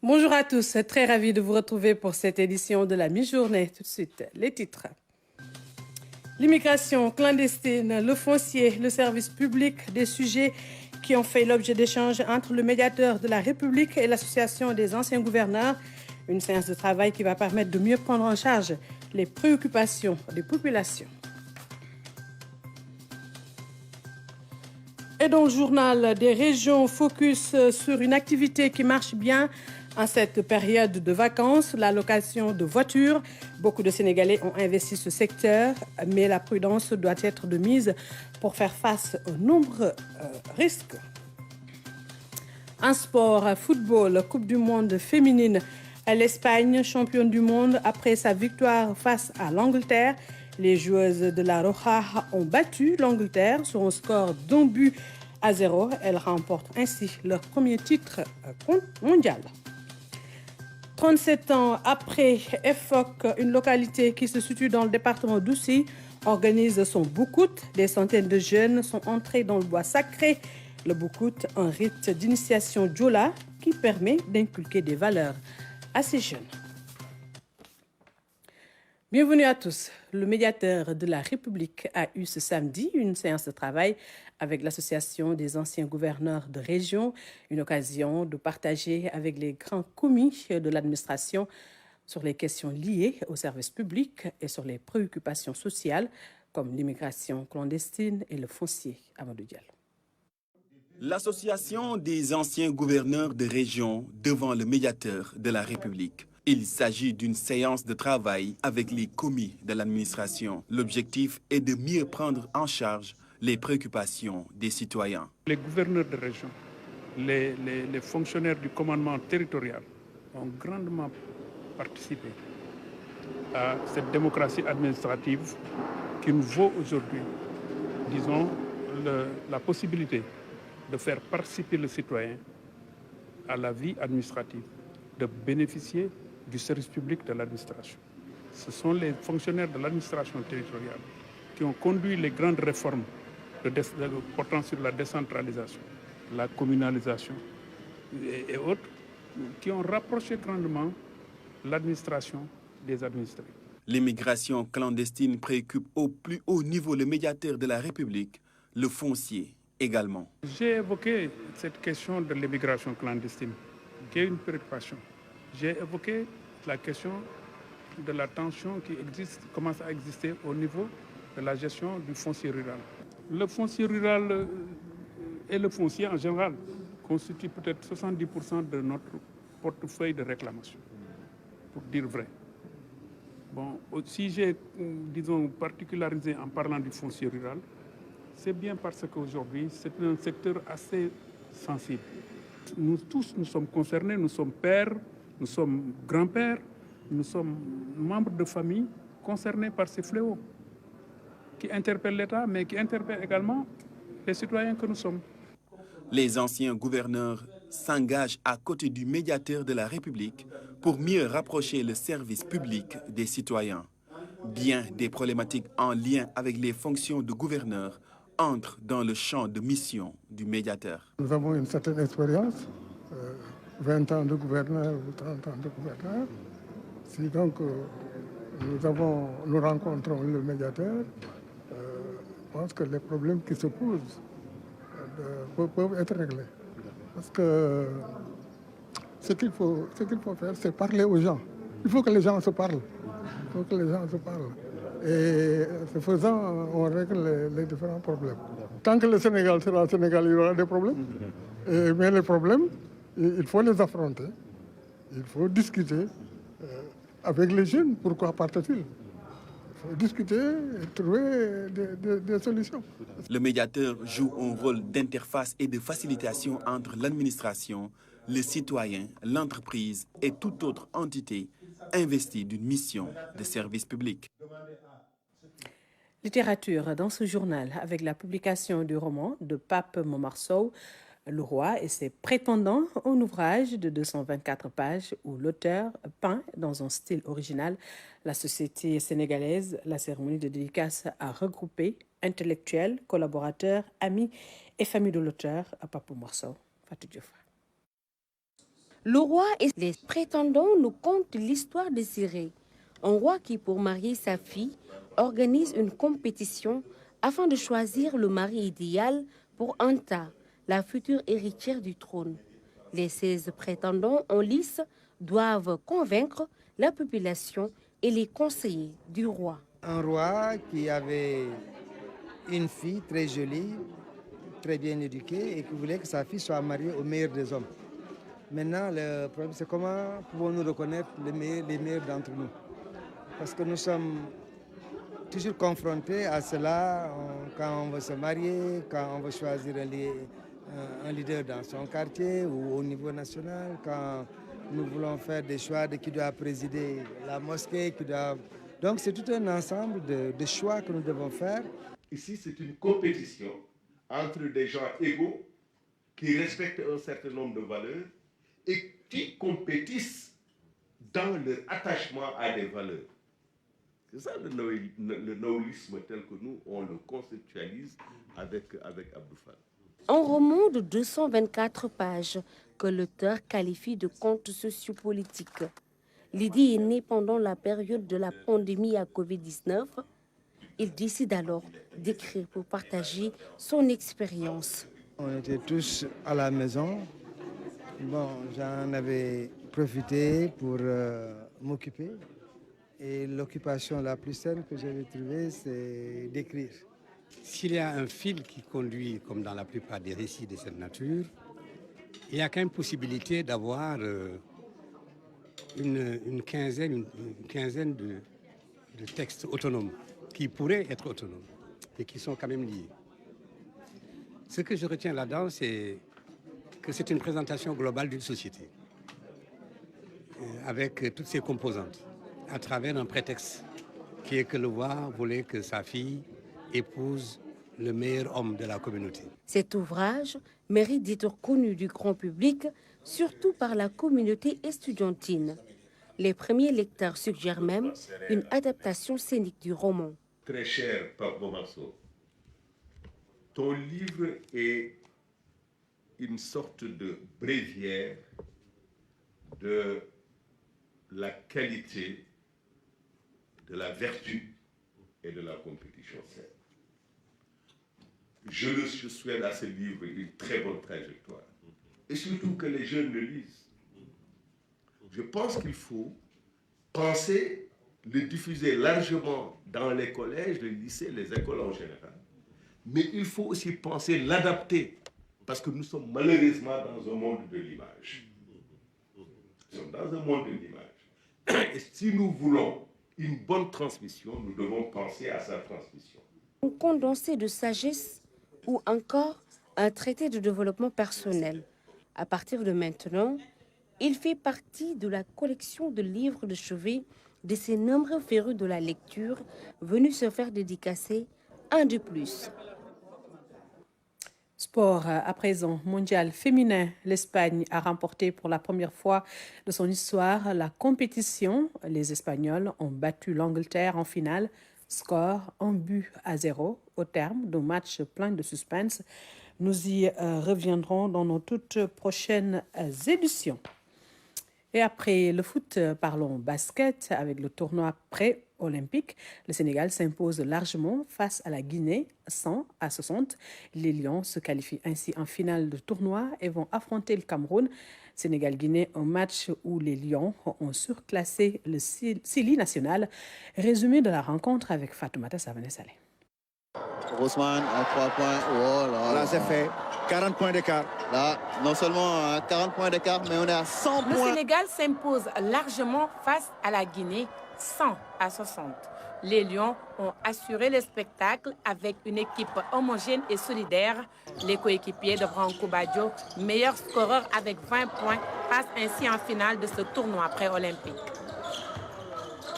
Bonjour à tous, très ravi de vous retrouver pour cette édition de la mi-journée. Tout de suite, les titres. L'immigration clandestine, le foncier, le service public, des sujets qui ont fait l'objet d'échanges entre le médiateur de la République et l'association des anciens gouverneurs. Une séance de travail qui va permettre de mieux prendre en charge les préoccupations des populations. Et dans le journal des régions, focus sur une activité qui marche bien en cette période de vacances, la location de voitures. Beaucoup de Sénégalais ont investi ce secteur, mais la prudence doit être de mise pour faire face aux nombreux risques. En sport, football, Coupe du monde féminine, l'Espagne, championne du monde, après sa victoire face à l'Angleterre. Les joueuses de la Roja ont battu l'Angleterre sur un score d'1-0. Elles remportent ainsi leur premier titre mondial. 37 ans après, EFOC, une localité qui se situe dans le département d'Oussy, organise son boucout. Des centaines de jeunes sont entrés dans le bois sacré. Le boucout, un rite d'initiation djola qui permet d'inculquer des valeurs à ces jeunes. Bienvenue à tous. Le médiateur de la République a eu ce samedi une séance de travail avec l'association des anciens gouverneurs de région, une occasion de partager avec les grands commis de l'administration sur les questions liées au service public et sur les préoccupations sociales comme l'immigration clandestine et le foncier. Amadou Diallo. L'association des anciens gouverneurs de région devant le médiateur de la République. Il s'agit d'une séance de travail avec les commis de l'administration. L'objectif est de mieux prendre en charge les préoccupations des citoyens. Les gouverneurs de région, les fonctionnaires du commandement territorial ont grandement participé à cette démocratie administrative qui nous vaut aujourd'hui, disons, la possibilité de faire participer le citoyen à la vie administrative, de bénéficier du service public de l'administration. Ce sont les fonctionnaires de l'administration territoriale qui ont conduit les grandes réformes portant sur la décentralisation, la communalisation et autres, qui ont rapproché grandement l'administration des administrés. L'immigration clandestine préoccupe au plus haut niveau le médiateur de la République, le foncier également. J'ai évoqué cette question de l'immigration clandestine, qui est une préoccupation. J'ai évoqué la question de la tension qui commence à exister au niveau de la gestion du foncier rural. Le foncier rural et le foncier en général constituent peut-être 70% de notre portefeuille de réclamation, pour dire vrai. Bon, si j'ai, disons, particularisé en parlant du foncier rural, c'est bien parce qu'aujourd'hui, c'est un secteur assez sensible. Nous tous, nous sommes concernés, nous sommes pères, nous sommes grands-pères, nous sommes membres de famille concernés par ces fléaux qui interpellent l'État, mais qui interpellent également les citoyens que nous sommes. Les anciens gouverneurs s'engagent à côté du médiateur de la République pour mieux rapprocher le service public des citoyens. Bien des problématiques en lien avec les fonctions de gouverneur entrent dans le champ de mission du médiateur. Nous avons une certaine expérience, 20 ans de gouverneur ou 30 ans de gouverneur. Si donc nous rencontrons le médiateur, je pense que les problèmes qui se posent peuvent être réglés. Parce que ce qu'il faut faire, c'est parler aux gens. Il faut que les gens se parlent. Et ce faisant, on règle les différents problèmes. Tant que le Sénégal sera le Sénégal, il y aura des problèmes. Mais les problèmes, il faut les affronter. Il faut discuter avec les jeunes. Pourquoi partent-ils? Il faut discuter et trouver des solutions. Le médiateur joue un rôle d'interface et de facilitation entre l'administration, le citoyen, l'entreprise et toute autre entité investie d'une mission de service public. Littérature dans ce journal avec la publication du roman de Pape Momar Sow, Le Roi et ses prétendants, un ouvrage de 224 pages où l'auteur peint dans un style original la société sénégalaise. La cérémonie de dédicace a regroupé intellectuels, collaborateurs, amis et famille de l'auteur, Pape Momar Sow. Fatou Diouf. Le roi et les prétendants nous content l'histoire de Siré, un roi qui, pour marier sa fille, organise une compétition afin de choisir le mari idéal pour Anta, la future héritière du trône. Les 16 prétendants en lice doivent convaincre la population et les conseillers du roi. Un roi qui avait une fille très jolie, très bien éduquée et qui voulait que sa fille soit mariée au meilleur des hommes. Maintenant, le problème, c'est comment pouvons-nous reconnaître les meilleurs d'entre nous? Parce que nous sommes toujours confrontés à cela quand on veut se marier, quand on veut choisir un leader dans son quartier ou au niveau national, quand nous voulons faire des choix de qui doit présider la mosquée, qui doit... Donc c'est tout un ensemble de choix que nous devons faire. Ici, c'est une compétition entre des gens égaux qui respectent un certain nombre de valeurs et qui compétissent dans leur attachement à des valeurs. C'est ça le naoulisme tel que nous, on le conceptualise avec Abdou Fall. Un roman de 224 pages que l'auteur qualifie de conte sociopolitique. L'idée est née pendant la période de la pandémie à Covid-19. Il décide alors d'écrire pour partager son expérience. On était tous à la maison. Bon, j'en avais profité pour m'occuper. Et l'occupation la plus saine que j'avais trouvée, c'est d'écrire. S'il y a un fil qui conduit, comme dans la plupart des récits de cette nature, il y a quand même possibilité d'avoir une quinzaine de textes autonomes qui pourraient être autonomes et qui sont quand même liés. Ce que je retiens là-dedans, c'est que c'est une présentation globale d'une société avec toutes ses composantes, à travers un prétexte qui est que le roi voulait que sa fille épouse le meilleur homme de la communauté. Cet ouvrage mérite d'être connu du grand public, surtout par la communauté estudiantine. Les premiers lecteurs suggèrent même une adaptation scénique du roman. Très cher Pape Bomarso, ton livre est une sorte de bréviaire de la qualité, de la vertu et de la compétition saine. Je souhaite à ce livre une très bonne trajectoire. Et surtout que les jeunes le lisent. Je pense qu'il faut penser le diffuser largement dans les collèges, les lycées, les écoles en général. Mais il faut aussi penser l'adapter. Parce que nous sommes malheureusement dans un monde de l'image. Nous sommes dans un monde de l'image. Et si nous voulons une bonne transmission, nous devons penser à sa transmission. Un condensé de sagesse ou encore un traité de développement personnel. À partir de maintenant, il fait partie de la collection de livres de chevet de ces nombreux férus de la lecture venus se faire dédicacer un de plus. Sport à présent, mondial féminin. L'Espagne a remporté pour la première fois de son histoire la compétition. Les Espagnols ont battu l'Angleterre en finale. Score 1-0 au terme d'un match plein de suspense. Nous y reviendrons dans nos toutes prochaines éditions. Et après le foot, parlons basket avec le tournoi pré-olympique. Le Sénégal s'impose largement face à la Guinée, 100-60. Les Lions se qualifient ainsi en finale de tournoi et vont affronter le Cameroun. Sénégal-Guinée, un match où les Lions ont surclassé le Sili national. Résumé de la rencontre avec Fatoumata Savané-Saleh. Ousmane à 3 points. Oh là, là c'est fait. 40 points d'écart. Là, non seulement 40 points d'écart, mais on est à 100 points. Le Sénégal s'impose largement face à la Guinée, 100-60. Les Lions ont assuré le spectacle avec une équipe homogène et solidaire. Les coéquipiers de Branco Badjo, meilleur scoreur avec 20 points, passent ainsi en finale de ce tournoi pré-olympique.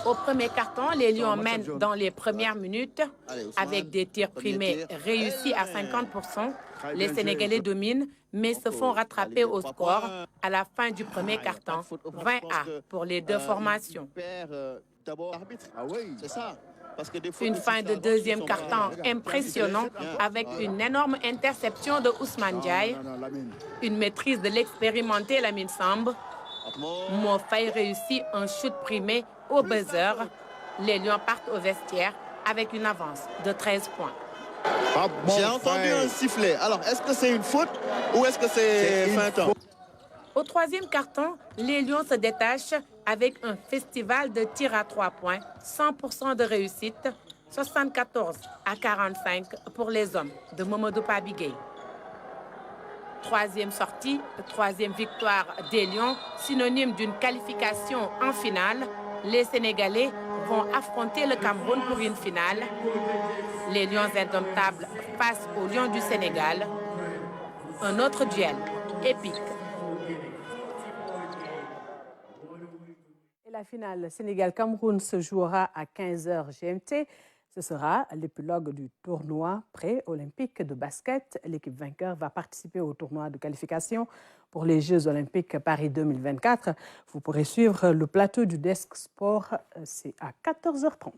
Au premier carton, les Lions mènent dans les premières minutes avec des tirs primés réussis à 50%. Les Sénégalais dominent, mais se font rattraper au score à la fin du premier carton, 20-1 pour les deux formations. Une fin de deuxième carton impressionnant avec une énorme interception de Ousmane Diaye, une maîtrise de l'expérimenté Lamine Samb Mo Faye réussit un shoot primé au buzzer. Les Lions partent au vestiaire avec une avance de 13 points. J'ai entendu un sifflet. Alors, est-ce que c'est une faute ou est-ce que c'est fin temps? Au troisième carton, les Lions se détachent avec un festival de tirs à 3 points, 100% de réussite, 74 à 45 pour les hommes de Momodou Pabigay. Troisième sortie, troisième victoire des Lions, synonyme d'une qualification en finale. Les Sénégalais vont affronter le Cameroun pour une finale. Les Lions indomptables face aux Lions du Sénégal. Un autre duel épique. Et la finale Sénégal-Cameroun se jouera à 15h GMT. Ce sera l'épilogue du tournoi pré-olympique de basket. L'équipe vainqueur va participer au tournoi de qualification pour les Jeux olympiques Paris 2024. Vous pourrez suivre le plateau du Desk Sport, c'est à 14h30.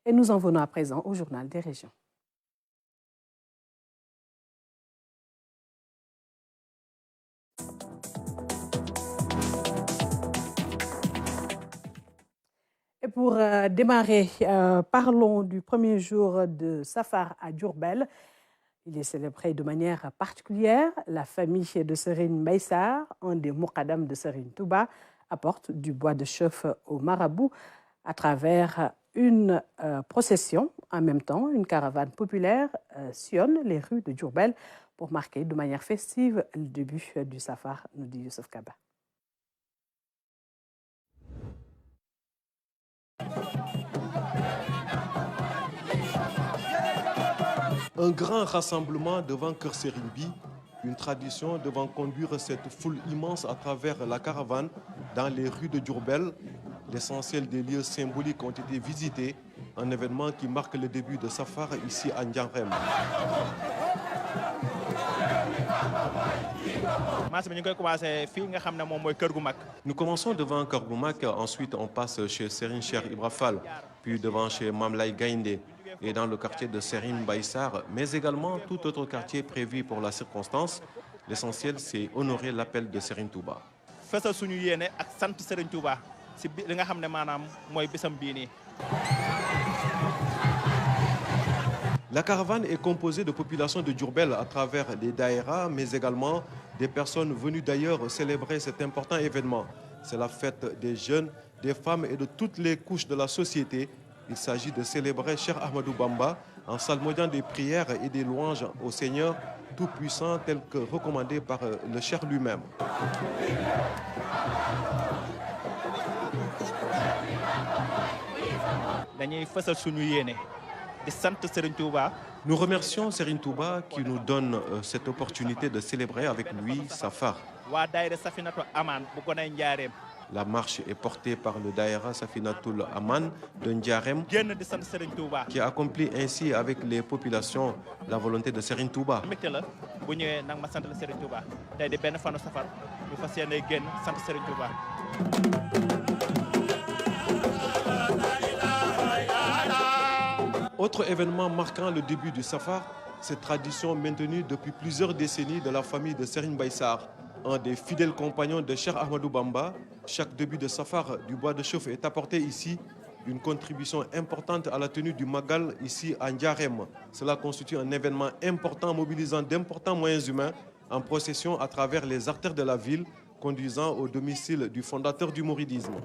Et nous en venons à présent au Journal des régions. Et pour démarrer, parlons du premier jour de Safar à Diourbel. Il est célébré de manière particulière. La famille de Serigne Mbaye Sarr, un des moukadam de Serigne Touba, apporte du bois de chauffe au marabout à travers une procession. En même temps, une caravane populaire sillonne les rues de Diourbel pour marquer de manière festive le début du Safar, nous dit Youssef Kaba. Un grand rassemblement devant Kër Serigne Bi, une tradition devant conduire cette foule immense à travers la caravane dans les rues de Diourbel. L'essentiel des lieux symboliques ont été visités, un événement qui marque le début de Safar ici à Ndiarème. Nous commençons devant Kër gu Mag, ensuite on passe chez Serigne Cheikh Ibra Fall, puis devant chez Mame Laye Gaïndé et dans le quartier de Serigne Mbaye Sarr, mais également tout autre quartier prévu pour la circonstance. L'essentiel, c'est honorer l'appel de Serigne Touba. La caravane est composée de populations de Diourbel à travers des daïras, mais également des personnes venues d'ailleurs célébrer cet important événement. C'est la fête des jeunes, des femmes et de toutes les couches de la société. Il s'agit de célébrer Cheikh Ahmadou Bamba en salmodiant des prières et des louanges au Seigneur Tout-Puissant tel que recommandé par le Cheikh lui-même. Nous remercions Serigne Touba qui nous donne cette opportunité de célébrer avec lui Safar. La marche est portée par le Daïra Safinatul Aman de Ndiarème qui accomplit ainsi avec les populations la volonté de Serigne Touba. Autre événement marquant le début du Safar, cette tradition maintenue depuis plusieurs décennies de la famille de Serigne Mbaye Sarr, un des fidèles compagnons de Cheikh Ahmadou Bamba. Chaque début de Safar, du bois de chauffe est apporté ici, une contribution importante à la tenue du Magal ici à Ndiarème. Cela constitue un événement important mobilisant d'importants moyens humains en procession à travers les artères de la ville, conduisant au domicile du fondateur du mouridisme.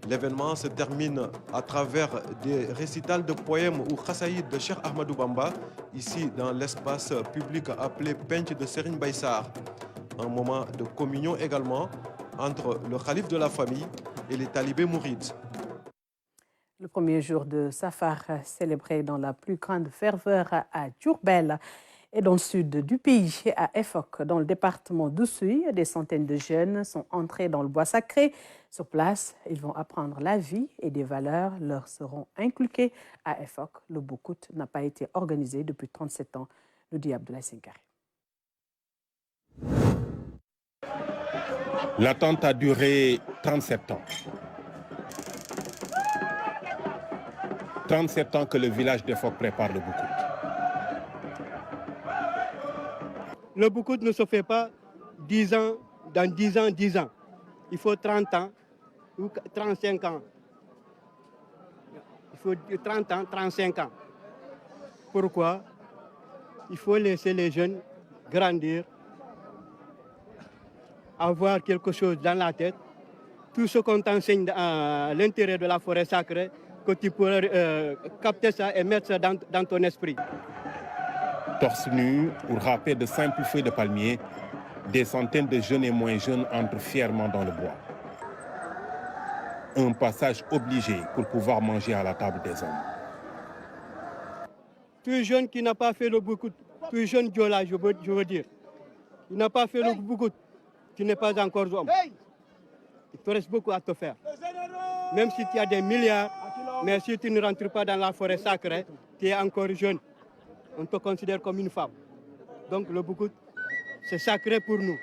L'événement se termine à travers des récitals de poèmes ou khassaïd de Cheikh Ahmadou Bamba, ici dans l'espace public appelé Pench de Serigne Mbaye Sarr. Un moment de communion également entre le khalife de la famille et les talibés mourides. Le premier jour de Safar célébré dans la plus grande ferveur à Diourbel et dans le sud du pays, à Efok, dans le département d'Oussouye. Des centaines de jeunes sont entrés dans le bois sacré. Sur place, ils vont apprendre la vie et des valeurs leur seront inculquées. À Efok, le Boukout n'a pas été organisé depuis 37 ans, nous dit Abdoulaye Sinkari. L'attente a duré 37 ans. 37 ans que le village d'Efok prépare le Boukout. Le Boukout ne se fait pas 10 ans, dans 10 ans, 10 ans. il faut 30 ans ou 35 ans. Il faut 30 ans, 35 ans. Pourquoi? Il faut laisser les jeunes grandir, avoir quelque chose dans la tête. Tout ce qu'on t'enseigne à l'intérieur de la forêt sacrée, que tu pourrais capter ça et mettre ça dans ton esprit. Torse nu ou râpés de simples feuilles de palmier, des centaines de jeunes et moins jeunes entrent fièrement dans le bois. Un passage obligé pour pouvoir manger à la table des hommes. Tout jeune qui n'a pas fait le boucout, tout jeune Diola, je veux dire, qui n'a pas fait le boucout, tu n'es pas encore homme. Il te reste beaucoup à te faire. Même si tu as des milliards, mais si tu ne rentres pas dans la forêt sacrée, tu es encore jeune. On te considère comme une femme. Donc le boucout, c'est sacré pour nous.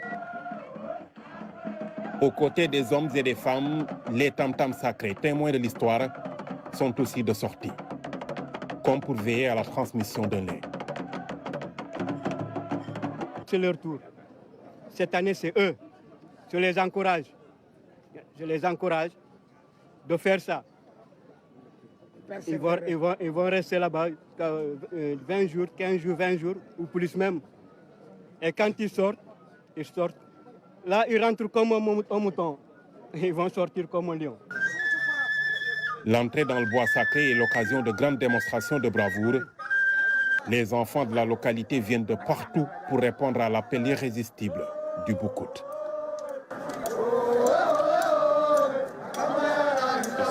Aux côtés des hommes et des femmes, les tam-tams sacrés, témoins de l'histoire, sont aussi de sortie, comme pour veiller à la transmission d'un lait. C'est leur tour. Cette année, c'est eux. Je les encourage. Je les encourage de faire ça. Ils vont rester là-bas 20 jours, 15 jours, 20 jours, ou plus même. Et quand ils sortent. Là, ils rentrent comme un mouton. Ils vont sortir comme un lion. L'entrée dans le bois sacré est l'occasion de grandes démonstrations de bravoure. Les enfants de la localité viennent de partout pour répondre à l'appel irrésistible du boucout.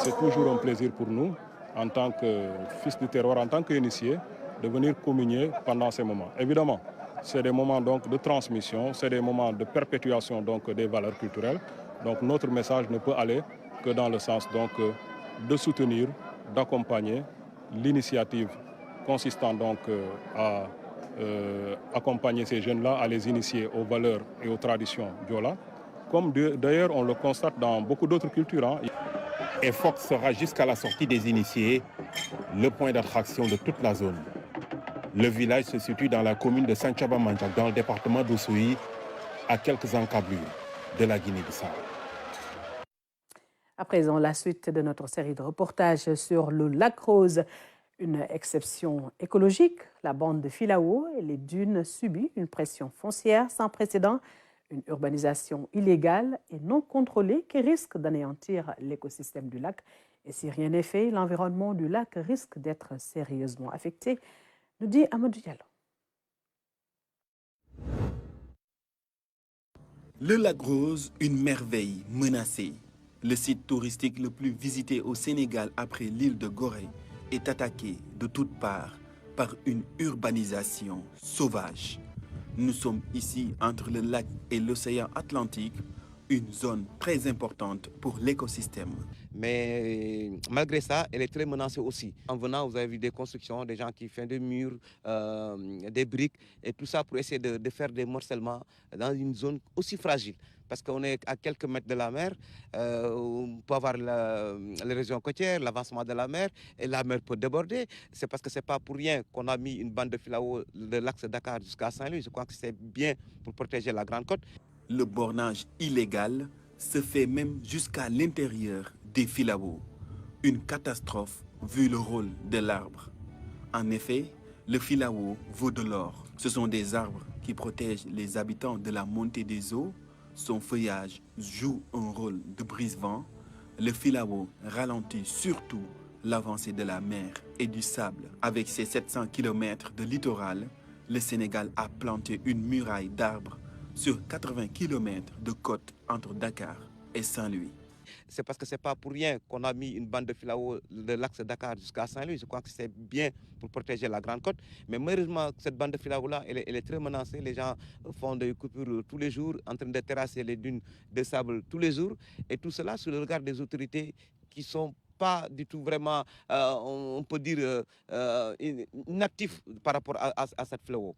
C'est toujours un plaisir pour nous, en tant que fils du terroir, en tant qu'initié, de venir communier pendant ces moments. Évidemment, c'est des moments donc, de transmission, c'est des moments de perpétuation donc, des valeurs culturelles. Donc notre message ne peut aller que dans le sens donc, de soutenir, d'accompagner l'initiative consistant donc, à accompagner ces jeunes-là, à les initier aux valeurs et aux traditions Diola. Comme d'ailleurs on le constate dans beaucoup d'autres cultures. Hein. Et Fox sera jusqu'à la sortie des initiés le point d'attraction de toute la zone. Le village se situe dans la commune de Santhiaba-Mandiack, dans le département d'Oussouye, à quelques encablures de la Guinée-Bissau. À présent, la suite de notre série de reportages sur le lac Rose. Une exception écologique, la bande de Filao et les dunes subissent une pression foncière sans précédent, une urbanisation illégale et non contrôlée qui risque d'anéantir l'écosystème du lac. Et si rien n'est fait, l'environnement du lac risque d'être sérieusement affecté, nous dit Amadou Diallo. Le lac Rose, une merveille menacée. Le site touristique le plus visité au Sénégal après l'île de Gorée est attaqué de toutes parts par une urbanisation sauvage. Nous sommes ici entre le lac et l'océan Atlantique, une zone très importante pour l'écosystème. Mais malgré ça, elle est très menacée aussi. En venant, vous avez vu des constructions, des gens qui font des murs, des briques, et tout ça pour essayer de faire des morcellements dans une zone aussi fragile. Parce qu'on est à quelques mètres de la mer, on peut avoir l'érosion côtière, l'avancement de la mer, et la mer peut déborder. C'est parce que ce n'est pas pour rien qu'on a mis une bande de filao de l'axe Dakar jusqu'à Saint-Louis. Je crois que c'est bien pour protéger la Grande Côte. Le bornage illégal se fait même jusqu'à l'intérieur des filaos. Une catastrophe vu le rôle de l'arbre. En effet, le filao vaut de l'or. Ce sont des arbres qui protègent les habitants de la montée des eaux. Son feuillage joue un rôle de brise-vent. Le filao ralentit surtout l'avancée de la mer et du sable. Avec ses 700 km de littoral, le Sénégal a planté une muraille d'arbres sur 80 km de côte entre Dakar et Saint-Louis. C'est parce que ce n'est pas pour rien qu'on a mis une bande de filao de l'axe Dakar jusqu'à Saint-Louis. Je crois que c'est bien pour protéger la Grande Côte. Mais malheureusement, cette bande de filao-là, elle est très menacée. Les gens font des coupures tous les jours, en train de terrasser les dunes de sable tous les jours. Et tout cela sous le regard des autorités qui sont pas du tout vraiment, on peut dire, inactifs par rapport à cette fléau.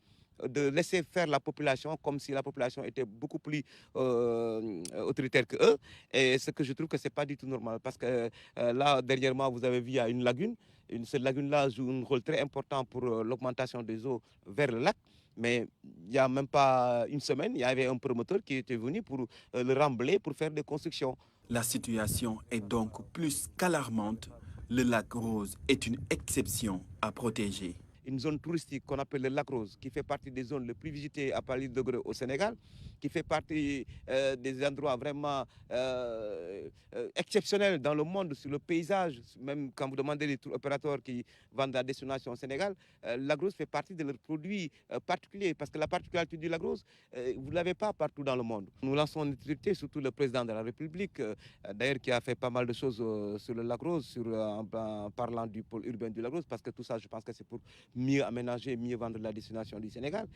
De laisser faire la population comme si la population était beaucoup plus autoritaire que eux. Et ce que je trouve que ce n'est pas du tout normal. Parce que là, dernièrement, vous avez vu, il y a une lagune. Cette lagune-là joue un rôle très important pour l'augmentation des eaux vers le lac. Mais il n'y a même pas une semaine, il y avait un promoteur qui était venu pour le remblayer, pour faire des constructions. La situation est donc plus qu'alarmante. Le lac Rose est une exception à protéger. Une zone touristique qu'on appelle le lac Rose, qui fait partie des zones les plus visitées à Paris de Greux au Sénégal, qui fait partie des endroits vraiment exceptionnels dans le monde sur le paysage. Même quand vous demandez les tours opérateurs qui vendent la destination au Sénégal, le lac Rose fait partie de leurs produits particuliers, parce que la particularité du lac Rose, vous ne l'avez pas partout dans le monde. Nous lançons une autorité, surtout le président de la République, d'ailleurs qui a fait pas mal de choses sur le lac Rose, en parlant du pôle urbain du lac Rose, parce que tout ça, je pense que c'est pour mieux aménager, mieux vendre la destination du Sénégal,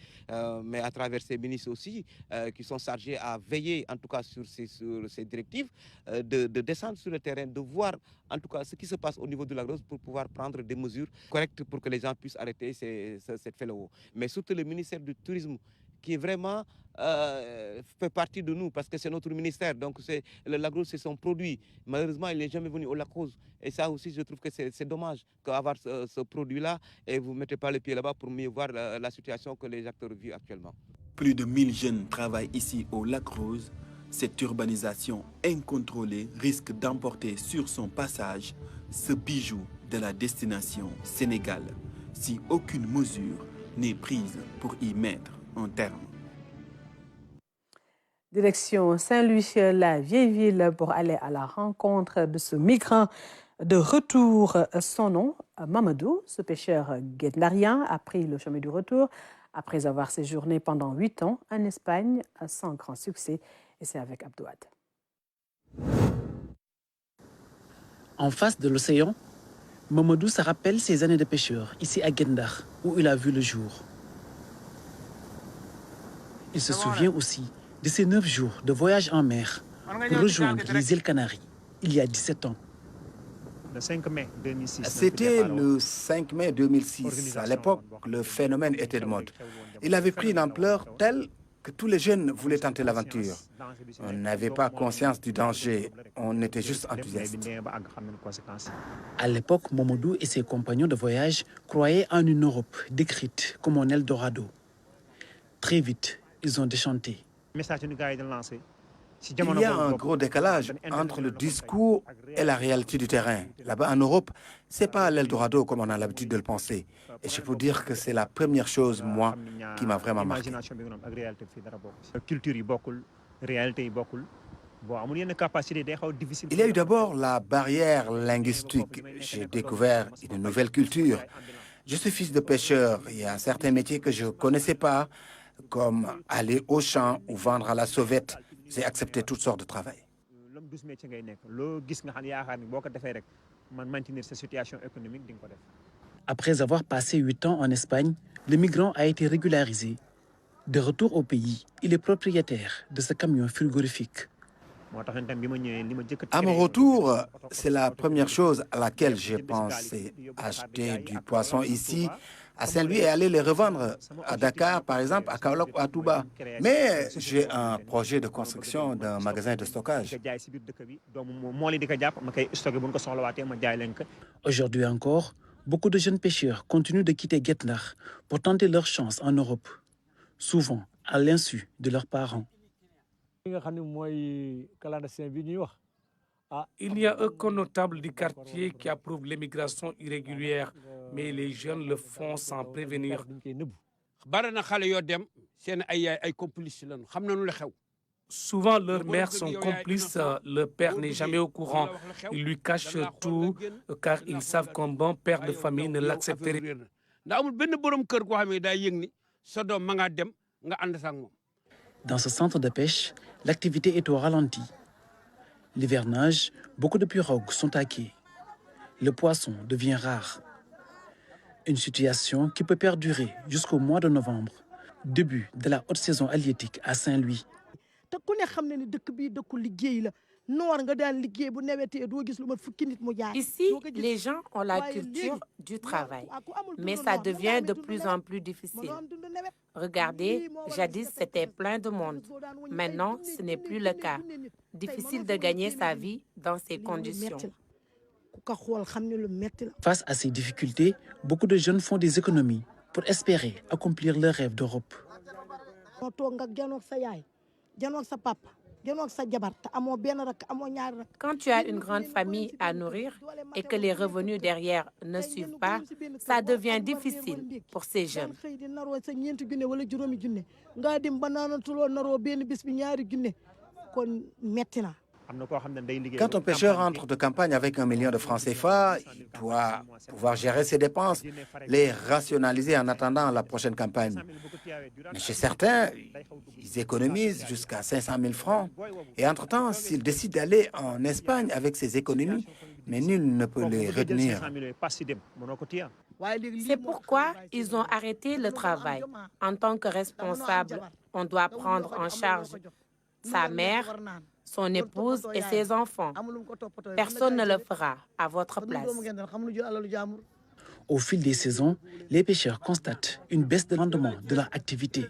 mais à travers ces ministres aussi, qui sont chargés à veiller en tout cas sur ces directives, de descendre sur le terrain, de voir en tout cas ce qui se passe au niveau de la Rose pour pouvoir prendre des mesures correctes pour que les gens puissent arrêter cette fléau. Mais surtout le ministère du Tourisme, qui est vraiment fait partie de nous, parce que c'est notre ministère. Donc le lac Rose, c'est son produit. Malheureusement, il n'est jamais venu au lac Rose. Et ça aussi, je trouve que c'est dommage qu'avoir ce produit-là et vous ne mettez pas les pieds là-bas pour mieux voir la situation que les acteurs vivent actuellement. Plus de 1000 jeunes travaillent ici au lac Rose. Cette urbanisation incontrôlée risque d'emporter sur son passage ce bijou de la destination Sénégal, si aucune mesure n'est prise pour y mettre un terme. Direction Saint-Louis, la vieille ville, pour aller à la rencontre de ce migrant de retour. Son nom, Mamadou, ce pêcheur guetnarien, a pris le chemin du retour après avoir séjourné pendant 8 ans en Espagne sans grand succès. Et c'est avec Abdouad. En face de l'océan, Mamadou se rappelle ses années de pêcheur ici à Guet-Ndar, où il a vu le jour. Il se souvient aussi de ses 9 jours de voyage en mer pour rejoindre les îles Canaries, il y a 17 ans. C'était le 5 mai 2006. À l'époque, le phénomène était de mode. Il avait pris une ampleur telle que tous les jeunes voulaient tenter l'aventure. On n'avait pas conscience du danger, on était juste enthousiastes. À l'époque, Mamadou et ses compagnons de voyage croyaient en une Europe décrite comme un Eldorado. Très vite, ils ont déchanté. Il y a un gros décalage entre le discours et la réalité du terrain. Là-bas, en Europe, ce n'est pas l'Eldorado comme on a l'habitude de le penser. Et je peux dire que c'est la première chose, moi, qui m'a vraiment marqué. Il y a eu d'abord la barrière linguistique. J'ai découvert une nouvelle culture. Je suis fils de pêcheur. Il y a certains métiers que je ne connaissais pas, comme aller au champ ou vendre à la sauvette. J'ai accepté toutes sortes de travail. Après avoir passé 8 ans en Espagne, le migrant a été régularisé. De retour au pays, il est propriétaire de ce camion frigorifique. À mon retour, c'est la première chose à laquelle j'ai pensé. Acheter du poisson ici, à Saint-Louis, et aller les revendre à Dakar, par exemple, à Kaolack ou à Touba. Mais j'ai un projet de construction d'un magasin de stockage. Aujourd'hui encore, beaucoup de jeunes pêcheurs continuent de quitter Guet-Ndar pour tenter leur chance en Europe, souvent à l'insu de leurs parents. Il y a un connotable du quartier qui approuve l'immigration irrégulière, mais les jeunes le font sans prévenir. Souvent, leurs mères sont complices, le père n'est jamais au courant. Ils lui cachent tout car ils savent qu'un bon père de famille ne l'accepterait pas. Dans ce centre de pêche, l'activité est au ralenti. L'hivernage, beaucoup de pirogues sont à quai. Le poisson devient rare. Une situation qui peut perdurer jusqu'au mois de novembre, début de la haute saison halieutique à Saint-Louis. Ici, les gens ont la culture du travail, mais ça devient de plus en plus difficile. Regardez, jadis c'était plein de monde. Maintenant, ce n'est plus le cas. Difficile de gagner sa vie dans ces conditions. Face à ces difficultés, beaucoup de jeunes font des économies pour espérer accomplir leur rêve d'Europe. Quand tu as une grande famille à nourrir et que les revenus derrière ne suivent pas, ça devient difficile pour ces jeunes. Quand un pêcheur entre de campagne avec 1 million de francs CFA, il doit pouvoir gérer ses dépenses, les rationaliser en attendant la prochaine campagne. Mais chez certains, ils économisent jusqu'à 500 000 francs. Et entre-temps, s'ils décident d'aller en Espagne avec ces économies, mais nul ne peut les retenir. C'est pourquoi ils ont arrêté le travail. En tant que responsable, on doit prendre en charge sa mère, son épouse et ses enfants. Personne ne le fera à votre place. Au fil des saisons, les pêcheurs constatent une baisse de rendement de leur activité.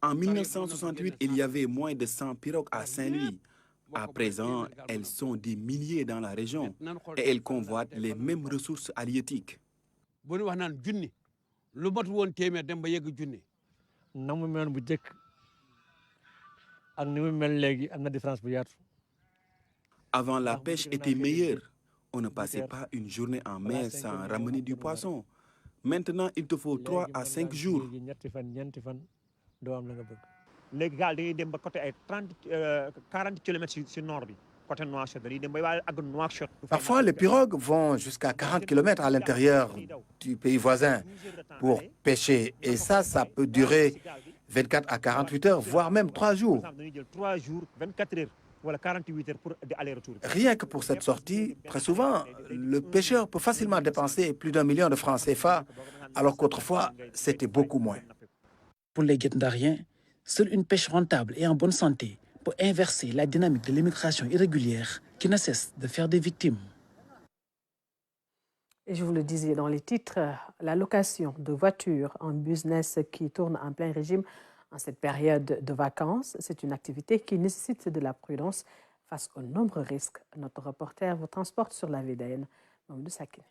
En 1968, il y avait moins de 100 pirogues à Saint-Louis. À présent, elles sont des milliers dans la région et elles convoitent les mêmes ressources halieutiques. Avant, la pêche était meilleure. On ne passait pas une journée en mer sans ramener du poisson. Maintenant, il te faut 3 à 5 jours. Parfois, les pirogues vont jusqu'à 40 km à l'intérieur du pays voisin pour pêcher. Et ça peut durer 24 à 48 heures, voire même 3 jours. Rien que pour cette sortie, très souvent, le pêcheur peut facilement dépenser plus d'1 million de francs CFA, alors qu'autrefois, c'était beaucoup moins. Pour les Guet-Ndariens, seule une pêche rentable et en bonne santé peut inverser la dynamique de l'immigration irrégulière qui ne cesse de faire des victimes. Et je vous le disais dans les titres, la location de voitures en business qui tourne en plein régime en cette période de vacances, c'est une activité qui nécessite de la prudence face aux nombreux risques. Notre reporter vous transporte sur la VDN, Mamadou Sakine.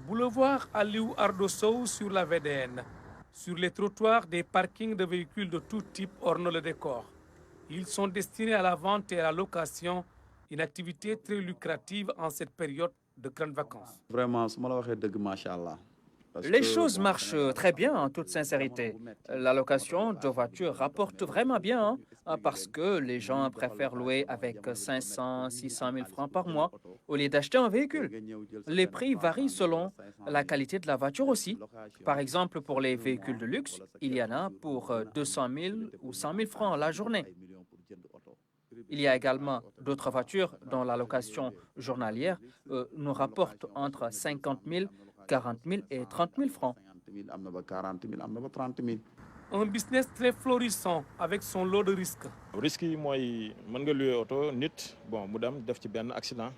Boulevard Aliou Ardo-Sow sur la VDN. Sur les trottoirs, des parkings de véhicules de tout type ornent le décor. Ils sont destinés à la vente et à la location, une activité très lucrative en cette période de grandes vacances. Vraiment, machallah. Les choses marchent très bien, en toute sincérité. La location de voitures rapporte vraiment bien, parce que les gens préfèrent louer avec 500, 600 000 francs par mois au lieu d'acheter un véhicule. Les prix varient selon la qualité de la voiture aussi. Par exemple, pour les véhicules de luxe, il y en a pour 200 000 ou 100 000 francs la journée. Il y a également d'autres voitures dont la location journalière nous rapporte entre 50 000, 40 000 et 30 000 francs. Un business très florissant avec son lot de risques. Risque yi mooy mën nga louer oto nit bon mu dem def ci benn accident.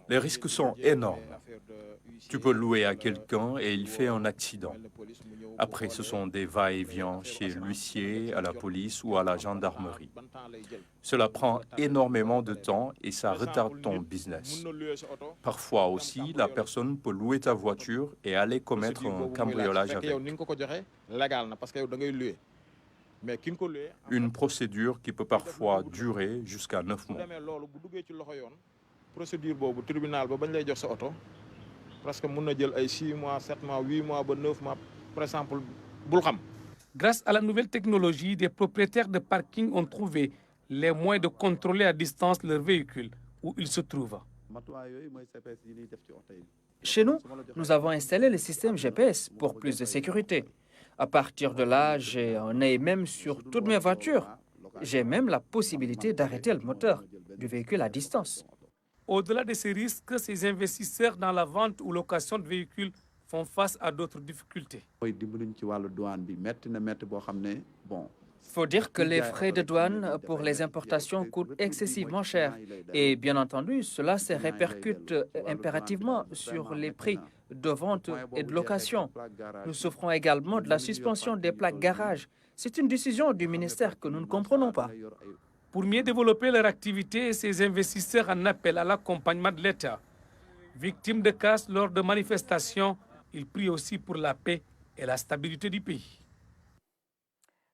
Les risques sont énormes. Tu peux louer à quelqu'un et il fait un accident. Après, ce sont des va-et-vient chez l'huissier, à la police ou à la gendarmerie. Cela prend énormément de temps et ça retarde ton business. Parfois aussi, la personne peut louer ta voiture et aller commettre un cambriolage avec. Une procédure qui peut parfois durer jusqu'à 9 mois. Procédure boobu tribunal ba bañ lay jox sa auto presque mën na jël ay 6 mois 7 mois 8 mois ba 9 mois par exemple bul xam. Grâce à la nouvelle technologie, des propriétaires de parking ont trouvé les moyens de contrôler à distance leur véhicule où ils se trouvent. Chez nous, nous avons installé le système GPS pour plus de sécurité. À partir de là, j'ai un œil même sur toutes mes voitures. J'ai même la possibilité d'arrêter le moteur du véhicule à distance. Au-delà de ces risques, ces investisseurs dans la vente ou location de véhicules font face à d'autres difficultés. Il faut dire que les frais de douane pour les importations coûtent excessivement cher. Et bien entendu, cela se répercute impérativement sur les prix de vente et de location. Nous souffrons également de la suspension des plaques garage. C'est une décision du ministère que nous ne comprenons pas. Pour mieux développer leur activité, ces investisseurs en appellent à l'accompagnement de l'État. Victimes de casse lors de manifestations, ils prient aussi pour la paix et la stabilité du pays.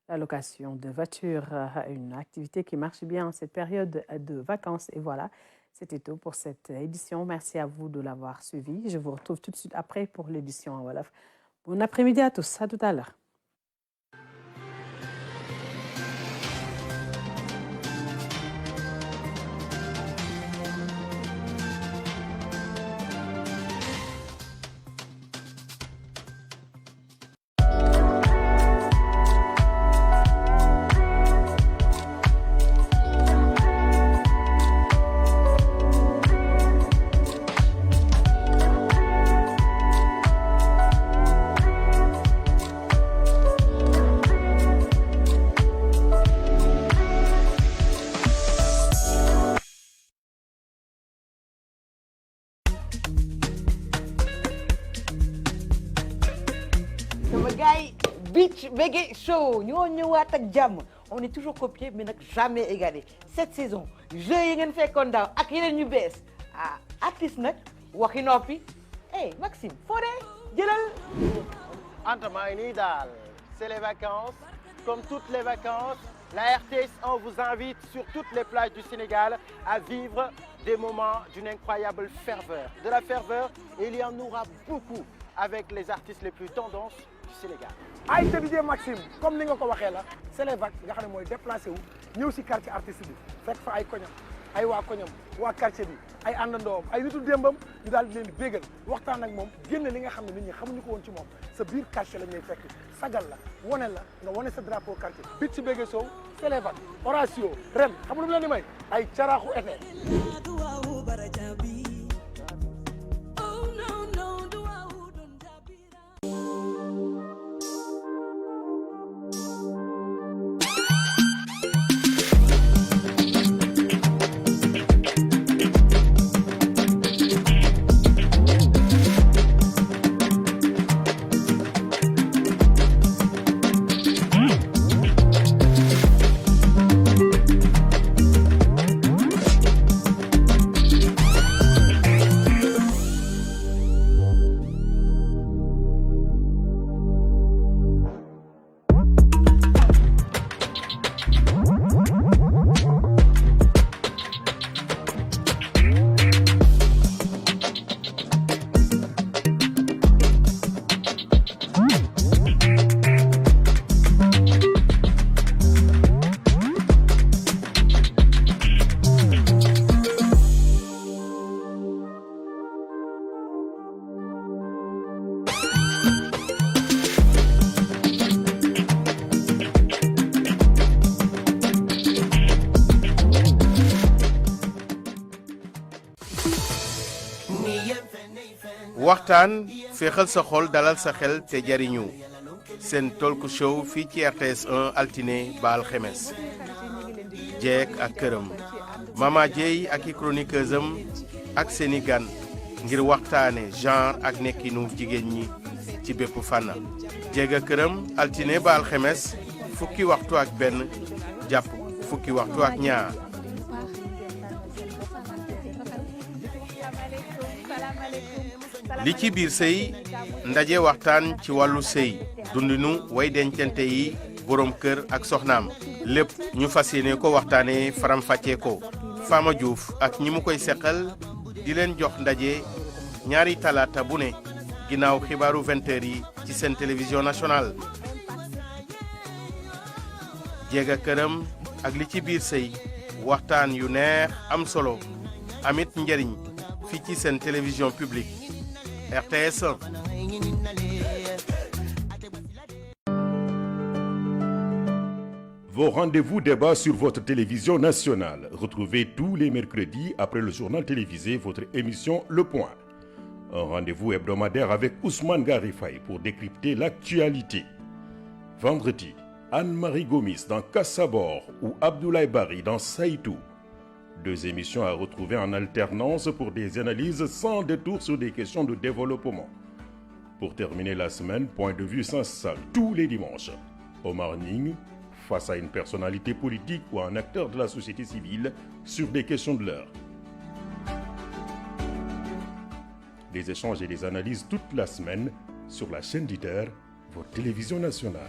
La location de voitures, une activité qui marche bien en cette période de vacances. Et voilà, c'était tout pour cette édition. Merci à vous de l'avoir suivi. Je vous retrouve tout de suite après pour l'édition en Wolof. Bon après-midi à tous. À tout à l'heure. Beach Bégué Show ñoo ñëwaat ak jàmm on est toujours copié mais nag jamais égalé cette saison jeux yi ngeen fekkoon daaw ak yeneen ñu bees ah artiste nag waxi noppi hey Maxime Fodé jëlal. Anta maa ngi nii daal c'est les vacances comme toutes les vacances la RTS1 vous invite sur toutes les plages du Sénégal à vivre des moments d'une incroyable ferveur. De la ferveur, et il y en aura beaucoup avec les artistes les plus tendances du Sénégal. ay DJ Maxime comme ni nga ko waxee la c'est les vagues nga xam ne mooy déplacé wu ñëw si quartier artiste bi fekk fa ay koñam ay waa koñam waa quartier bi ay àndandoom ay nitu démbam ñu daal di leen di bégal waxtaan ak moom génne li nga xam ne nit ñi xamuñu ko woon ci moom sa biir quartier la ñuy fekk sagal la wane la nga wane sa drapeau quartier bit si Bégué Sow c'est les vagues Horatio ren xam nga lu mu leen di may ay caraaxu été. waxtaan féexal sa xol dalal sa xel te jariñu seen talk show fii ci RTS 1 altine ba alxemes jeek ak këram Mama Dieye ak i chroniqueuse am ak seeni gan ngir waxtaane genre ak nekkinu jigéen ñi ci bépp fànn jeeg ak këram altine ba alxemes fukki waxtu ak benn jàpp fukki waxtu ak ñaar. li ci biir sëy ndaje waxtaan ci wàllu sëy dundinu way dencante yi borom kër ak soxnaam lépp ñu fas yéene ko waxtaanee faram-fàccee ko Fama Diouf ak ñi mu koy seqal di leen jox ndaje ñaari talaata bu ne ginnaaw xibaaru 20h yi ci seen télévision nationale. jéeg a këram ak li ci biir sëy waxtaan yu neex am solo amit njëriñ fii ci seen télévision publique RTS 1. Vos rendez-vous débats sur votre télévision nationale. Retrouvez tous les mercredis après le journal télévisé votre émission Le Point. Un rendez-vous hebdomadaire avec Ousmane Garifaye pour décrypter l'actualité. Vendredi, Anne-Marie Gomis dans Kassabor ou Abdoulaye Bari dans Saïtou. Deux émissions à retrouver en alternance pour des analyses sans détour sur des questions de développement. Pour terminer la semaine, point de vue sans salle tous les dimanches. Au morning, face à une personnalité politique ou à un acteur de la société civile sur des questions de l'heure. Des échanges et des analyses toute la semaine sur la chaîne Leader, votre télévision nationale.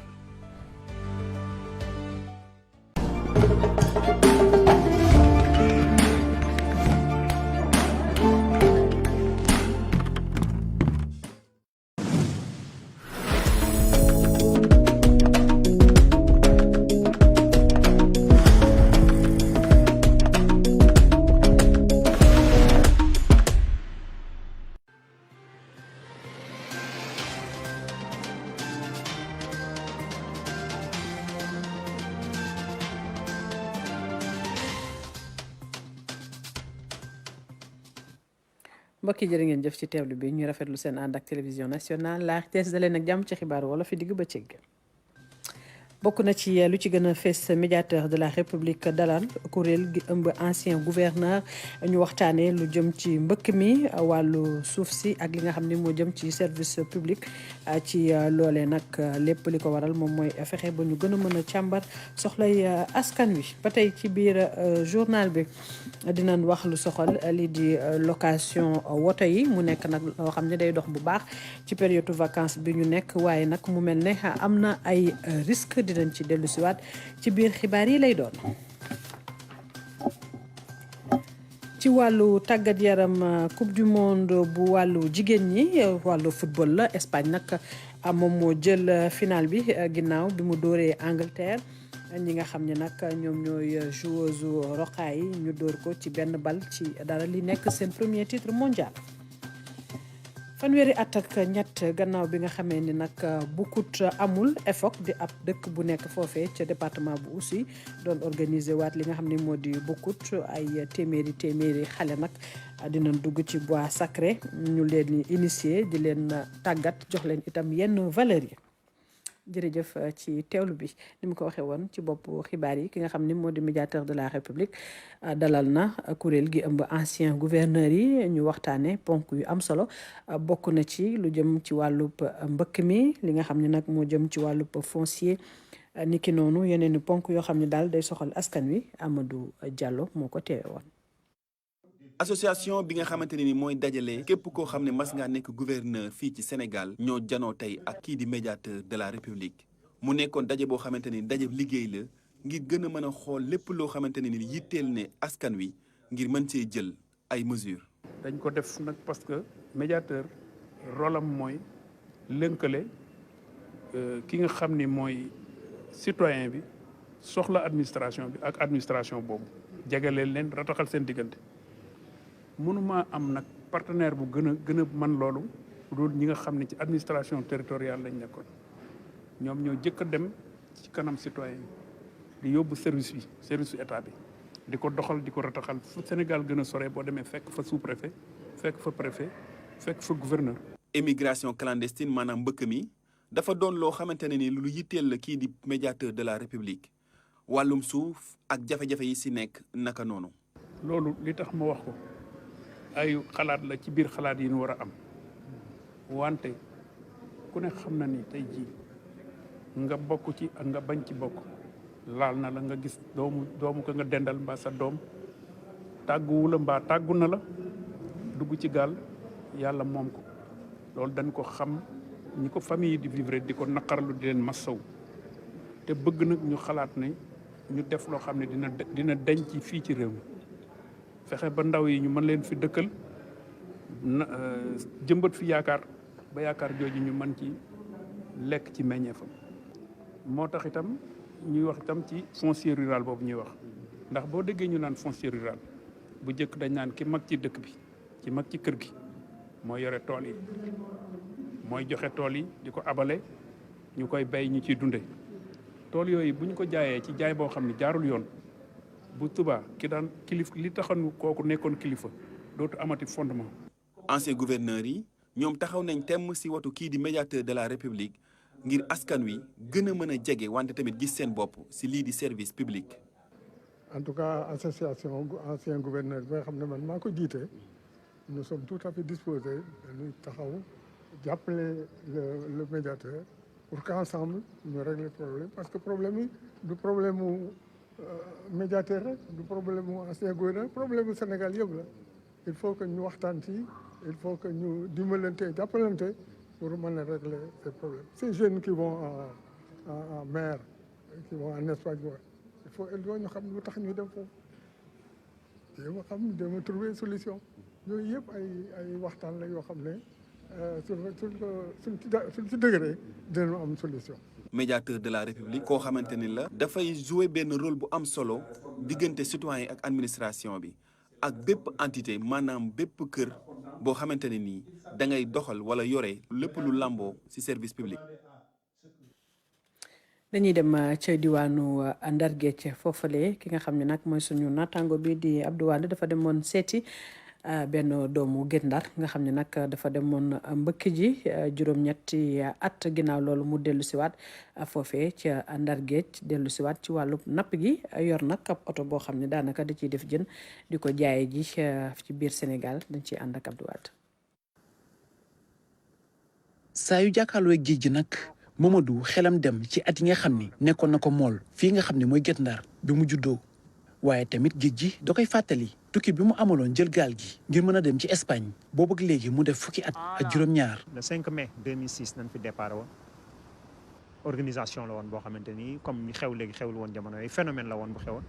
mbokk yi jërë ngeen jëf ci teewlu bi ñu rafetlu seen ànd ak télévision nationale la RTS da leen ak jàmm ci xibaar wala fi digg bëccëg bokk na ci lu ci gën a fees médiateur de la république dalal kuréel gi ëmb ancien gouverneur ñu waxtaanee lu jëm ci mbëkk mi wàllu suuf si ak li nga xam ne moo jëm ci service public ci loolee nag lépp li ko waral moom mooy fexe ba ñu gën a mën a càmbar soxlay askan wi ba tey ci biir journal bi dinañ wax lu soxal lii di location woto yi mu nekk nag loo xam ne day dox bu baax ci période vacances bi ñu nekk waaye nag mu mel ne am na ay risque dinañ ci dellu siwaat ci biir xibaar yi lay doon. ci wàllu tàggat yaram coupe du monde bu wàllu jigéen ñi wàllu football la Espagne nag moom moo jël final bi ginnaaw bi mu dóoree Angleterre ñi nga xam ne nag ñoom ñooy joueuse roqaay yi ñu dóor ko ci benn bal ci dara li nekk seen premier titre mondial. fanweeri at ak ñett gannaaw bi nga xamee ni nag Boucout amul EFOC di ab dëkk bu nekk foofee ca département bu Oussouye doon organiser waat li nga xam ne moo di Boucout ay téeméeri xale nag dinañ dugg ci bois sacré ñu leen di initier di leen tàggat jox leen itam yenn valeurs yi. jërëjëf ci teewlu bi ni mu ko waxee woon ci bopp xibaar yi ki nga xam ni moo di médiateur de la république dalal na kuréel gi ëmb ancien gouverneur yi ñu waxtaane ponk yu am solo bokk na ci lu jëm ci wàllub mbëkk mi li nga xam ne nag moo jëm ci wàllub foncier niki noonu yeneen i ponk yoo xam ne daal day soxal askan wi Amadou Diallo moo ko teewe woon. association bi nga xamante ne ni mooy dajale képp koo xam ne mas ngaa nekk gouverneur fii ci Sénégal ñoo janoo tey ak kii di médiateur de la République mu nekkoon daje boo xamante ni daje liggéey la ngir gën a mën a xool lépp loo xamante ne ni yitteel ne askan wi ngir mën cee jël ay mesures. dañ ko def nag parce que médiateur rôle am mooy lënkale ki nga xam ni mooy citoyen bi soxla administration bi ak administration boobu jegaleel leen rataxal seen diggante. mënuma am nag partenaire bu gën a mën loolu loolu ñi nga xam ne ci administration territoriale lañ nekkoon ñoom ñoo jëkk a dem ci kanam citoyen di yóbbu service état bi di ko doxal di ko rataxal fu Sénégal gën a sore boo demee fekk fa sous-préfet fekk fa préfet fekk fa gouverneur. émigration clandestine maanaam mbëkk mi dafa doon loo xamante ne ni lu yitteel la kii di médiateur de la République wàllum suuf ak jafe-jafe yi si nekk naka noonu. loolu li tax ma wax ko. ay xalaat la ci biir xalaat yi ñu war a am wante ku ne xam na ni tey jii nga bokk ci ak nga bañ ci bokk laal na la nga gis doomu ko nga dendal mbaa sa doom tàgguwu la mbaa tàggu na la dugg ci gaal yàlla moom ko loolu dañ ko xam ñi ko famille di vivre di ko naqarlu di leen massaw te bëgg nag ñu xalaat ne ñu def loo xam ne dina denc fii ci réew mi fexe ba ndaw yi ñu mën leen fi dëkkal jëmbat fi yaakaar ba yaakaar jooju ñu mën ci lekk ci meññeefam moo tax itam ñuy wax itam ci foncier rural boobu ñuy wax ndax boo déggee ñu naan foncier rural bu njëkk dañ naan ki mag ci dëkk bi ki mag ci kër gi mooy yore tool yi mooy joxe tool yi di ko abale ñu koy bay ñu ciy dunde tool yooyu bu ñu ko jaayee ci jaay boo xam ne jaarul yoon bu tubaa ki daan kilifa li taxoon kooku nekkoon kilifa dootu amati fondement. ancien gouverneur yi ñoom taxaw nañ temm si watu kii di médiateur de la République ngir askan wi gën a mën a jege wante tamit gis seen bopp si lii di service public. en tout cas association ancien gouverneur bi nga xam ne man maa ko jiite nous sommes tout à fait disposés dañuy taxaw jàppale le médiateur pour qu'ensemble ñu régler problème parce que problème yi du problème mu médiateur rek du problème mu ancien gouverneur problème mu Sénégal yëpp la il faut que ñu waxtaan ci il faut que ñu dimbalante jàppalante pour mën a régler ces problèmes. Ces jeunes qui vont en mer qui vont en Espagne il faut ñu xam lu tax ñu dem foofu jéem a xam jéem a trouver solution yooyu yëpp ay waxtaan la yoo xam ne suñ ci dëgëree dinañu am solution. médiateur de la République koo xamante ni la dafay jouer benn rôle bu am solo diggante citoyen ak administration bi ak bépp entité maanaam bépp kër boo xamante ne nii da ngay doxal wala yore lépp lu lamboo ci service public. dañuy dem ca diwaanu Ndar Géej foofale ki nga xam ne nag mooy suñu naataango bi di Abdou Wade dafa demoon seeti benn doomu Guet Ndar nga xam ne nag dafa demoon mbëkk ji juróom-ñetti at ginnaaw loolu mu dellu siwaat foofee ca Ndar Géej dellu siwaat ci wàllu napp gi yor nag ab oto boo xam ne daanaka da ciy def jën di ko jaaye ji ci biir Sénégal dañ ciy ànd ak Abdou Wade. saa yu jàkkaarloo géej gi nag Mamadou xelam dem ci at yi nga xam ni nekkoon na ko mool fii nga xam ne mooy Guet Ndar bi mu juddoo waaye tamit géej gi da koy fàttali tukki bi mu amaloon jël gaal gi ngir mën a dem ci Espagne boobu ak léegi mu def fukki at ak juróom-ñaar. le 5 mai 2006 nañ fi départ woon organisation la woon boo xamante ni comme ni xew léegi xewul woon jamono yooyu phénomène la woon bu xewoon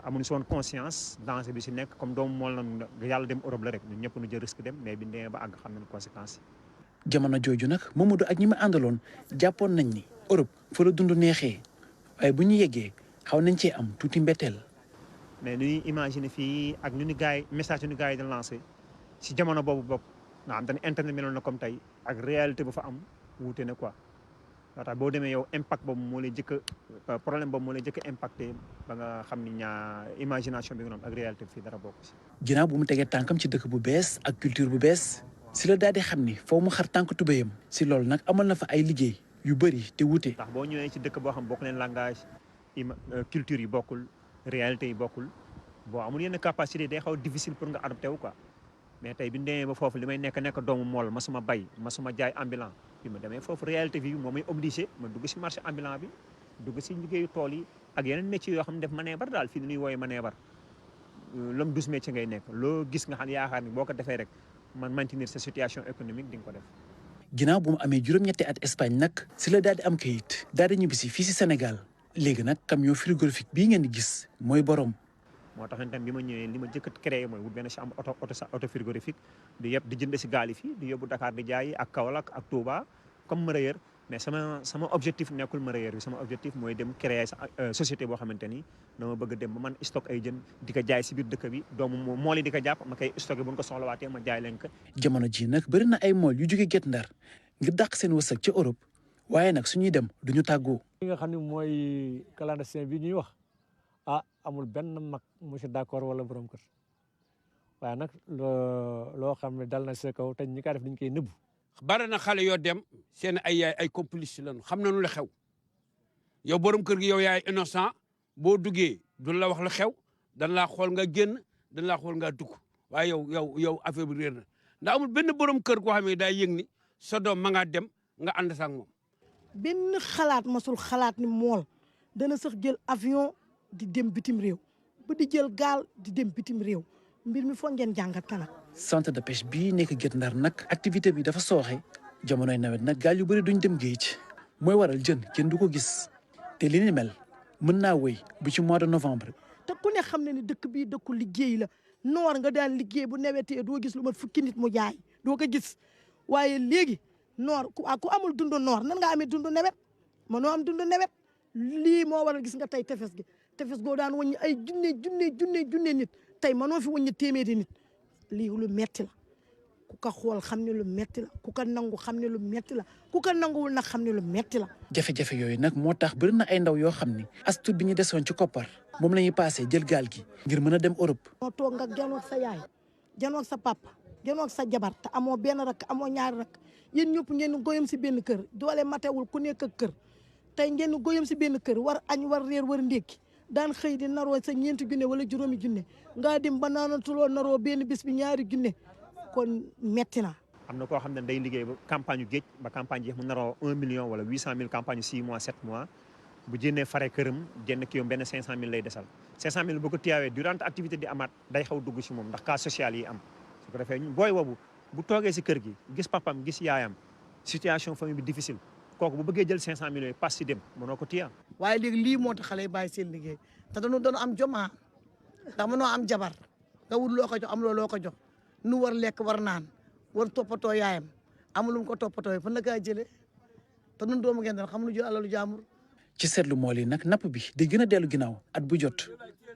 amuñu si woon conscience danger bi si nekk comme doomu mool na yàlla dem Europe la rek ñun ñëpp nu jël risque dem mais bi ñu demee ba àgg xam nañ conséquences yi. jamono jooju nag Mamadou ak ñi ma àndaloon jàppoon nañ ni Europe fa la dund neexee waaye bu ñu yeggee xaw nañ cee am tuuti mbetteel. mais nu ñuy imaginer fii ak nu ñu gars yi message yu ñu gars yi dañ lancé si jamono boobu bopp nga xam dañu internet meloon na comme tey ak réalité bu fa am wuute na quoi moo tax boo demee yow impact boobu moo lay jëkk a problème boobu moo lay jëkk a impacté ba nga xam ni imagination bi nga noonu ak réalité bi fii dara bokk si. ginnaaw bu mu tegee tànkam ci dëkk bu bees ak culture bu bees si la daal di xam ni foo mu xar tànk tubéyam si loolu nag amal na fa ay liggéey yu bëri te wuute. ndax boo ñëwee ci dëkk boo xam bokk leen langage culture yi bokkul réalité yi bokkul bon amul yenn capacité day xaw difficile pour nga adopté wu quoi mais tey bi ñu demee ba foofu li may nekk doomu mool masuma bay masuma jaay ambulant bi ma demee foofu réalité bi moo may obligé ma dugg si marché ambulant bi dugg si liggéeyu tool yi ak yeneen métiers yoo xam ne def maneebar daal fii ni ñuy wooyee maneebar l'homme douze métier ngay nekk loo gis nga xam yaakaar ni boo ko defee rek man maintenir sa situation économique di nga ko def. ginnaaw bu mu amee juróom-ñetti at Espagne nag si la daal di am kayit daal di ñibbisi fii si Sénégal léegi nag camion frigorifique bii ngeen di gis mooy borom. moo tax itam bi ma ñëwee li ma jëkk a créé mooy wut benn chambre auto frigorifique di yëpp di jënd si gaal yi fii di yóbbu Dakar di jaay ak Kaolack ak Touba comme mareyeur mais sama objectif nekkul mareyeur bi sama objectif mooy dem créer société boo xamante ni dama bëgg dem ba man stock ay jën di ko jaay si biir dëkk bi doomu mool yi di ko jàpp ma koy stocké bu ñu ko soxlawaatee ma jaay leen ko. jamono ji nag bëri na ay mool yu jóge Guet Ndar ngir dàq seen wërsëg ci Europe waaye nag suñuy dem duñu tàggoo. li nga xam ne mooy clandestin bi ñuy wax amul benn mag mu si d'accord wala borom kër waaye nag loo xam ne dal na sa kaw te ñi ka def dañ koy nëbbu. bari na xale yoo dem seen ay complice lañu xam nañu la xew yow borom kër gi yow yaay innocent boo duggee duñ la wax la xew dañ laa xool nga génn dañ laa xool nga dugg waaye yow affaire bi réer na ndax amul benn borom kër goo xam ne day yëg ni sa doom ma ngaa dem nga ànd sax moom. benn xalaat masul xalaat ni mool dana sax jël avion di dem bitim réew ba di jël gaal di dem bitim réew mbir mi foog ngeen jàngat ka nag. centre de pêche bii nekk Guet Ndar nag activité bi dafa sooxe jamonoy nawet nag gaal yu bëri duñ dem géej mooy waral jën kenn du ko gis te li ni mel mën naa wéy bu ci mois de novembre. te ku ne xam ne ni dëkk bii dëkku liggéey la noor nga daan liggéey bu nawetee doo gis lu mat fukki nit mu jaay doo ko gis waaye léegi noor ku amul dundu noor nan nga amee dundu nawet mënoo am dundu nawet lii moo waral gis nga tey tefes gi tefes goo daan wàññi ay junne nit tey mënoo fi wàññi téeméeri nit lii lu metti la ku ko xool xam ne lu metti la ku ko nangu xam ne lu metti la ku ko nanguwul nag xam ne lu metti la. jafe-jafe yooyu nag moo tax bëri na ay ndaw yoo xam ni astuut bi ñu desoon ci koppar moom la ñuy passé jël gaal gi ngir mën a dem Europe. moo toog nga janoog sa yaay janoog sa papa janoog sa jabar te amoo benn rakk amoo ñaari rakk yéen ñëpp ngeen goyam si benn kër doole matewul ku nekk ak kër tey ngeen goyam si benn kër war añ war reer war ndékki daan xëy di naroo sa ñeenti junne wala juróomi junne ngaa dem ba naanatuloo naroo benn bis bi ñaari junne kon metti na. am na koo xam ne day liggéey ba campagne yu géej ba campagne jeex mu naroo 1 million wala 800 000 campagne 6 mois 7 mois bu jëndee fare këram jënd kii benn 500 000 lay desal 500 000 bu ko tiyaawee durant activité di amaat day xaw dugg si moom ndax cas social yi am su ko defee booy boobu bu toogee si kër gi gis papam gis yaayam situation famille bi difficile kooku bu bëggee jël 500 millions yi pas si dem mënoo ko tiyaa. waaye léegi lii moo tax xale yi bàyyi seen liggéey te dañu doon am joma ndax mënoo am jabar nga wut loo ko jox am loo ko jox nu war lekk war naan war toppatoo yaayam amul lu mu ko toppatoo yi fan la kaa jëlee te nun doomu ngeen doon xam lu jël alalu jaamur. ci seetlu mool yi nag napp bi day gën a dellu ginnaaw at bu jot.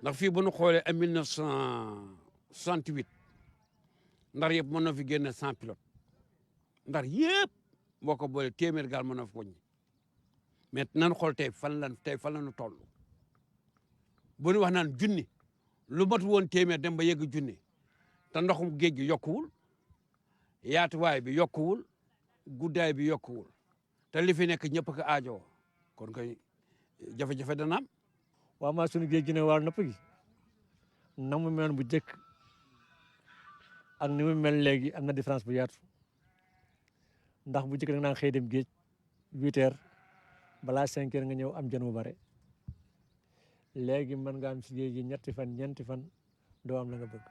ndax fii bu ñu xoolee en 1968 ndar yëpp mën na fi génne 100 pilotes ndar yëpp boo ko boolee téeméer gaal mën na fi wàññi mais nan xool tey fan la ñu toll bu ñu wax naan junni lu mat woon téeméer dem ba yegg junni te ndoxum géej gi yokkuwul yaatuwaay bi yokkuwul guddaay bi yokkuwul te li fi nekk ñëpp ko aajoo kon koy jafe-jafe dana am. waaw maa suñu géej gi ne wàllu napp gi na mu mel bu njëkk ak ni mu mel léegi am na différence bu yaatu ndax bu njëkk da nga naan xëy dem géej 8 heures balaa 5 heures nga ñëw am jën bu bare léegi mën nga am si géej gi ñetti fan ñeenti fan doo am la nga bëgg.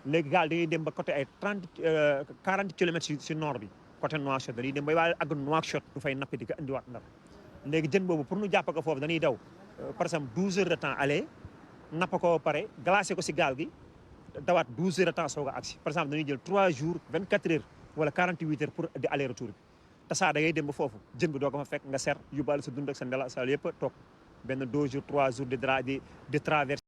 léegi gaal dañuy dem ba côté ay 40 kilomètres si nord bi côté Nouakchott dañuy dem ba waaye àgg Nouakchott du fay nappi di ko indiwaat Ndar léegi jën boobu pour ñu jàpp ko foofu dañuy daw par exemple 12 heures de temps aller napp ko pare glacé ko si gaal gi dawaat 12 heures de temps soog a agsi par exemple dañuy jël 3 jours 24 heures wala 48 heures pour di aller retour bi te saa da ngay dem ba foofu jën bi doo ko fa fekk nga ser yóbbaale sa dund ak sa ndela sa yëpp toog benn 2 jours 3 jours di traverse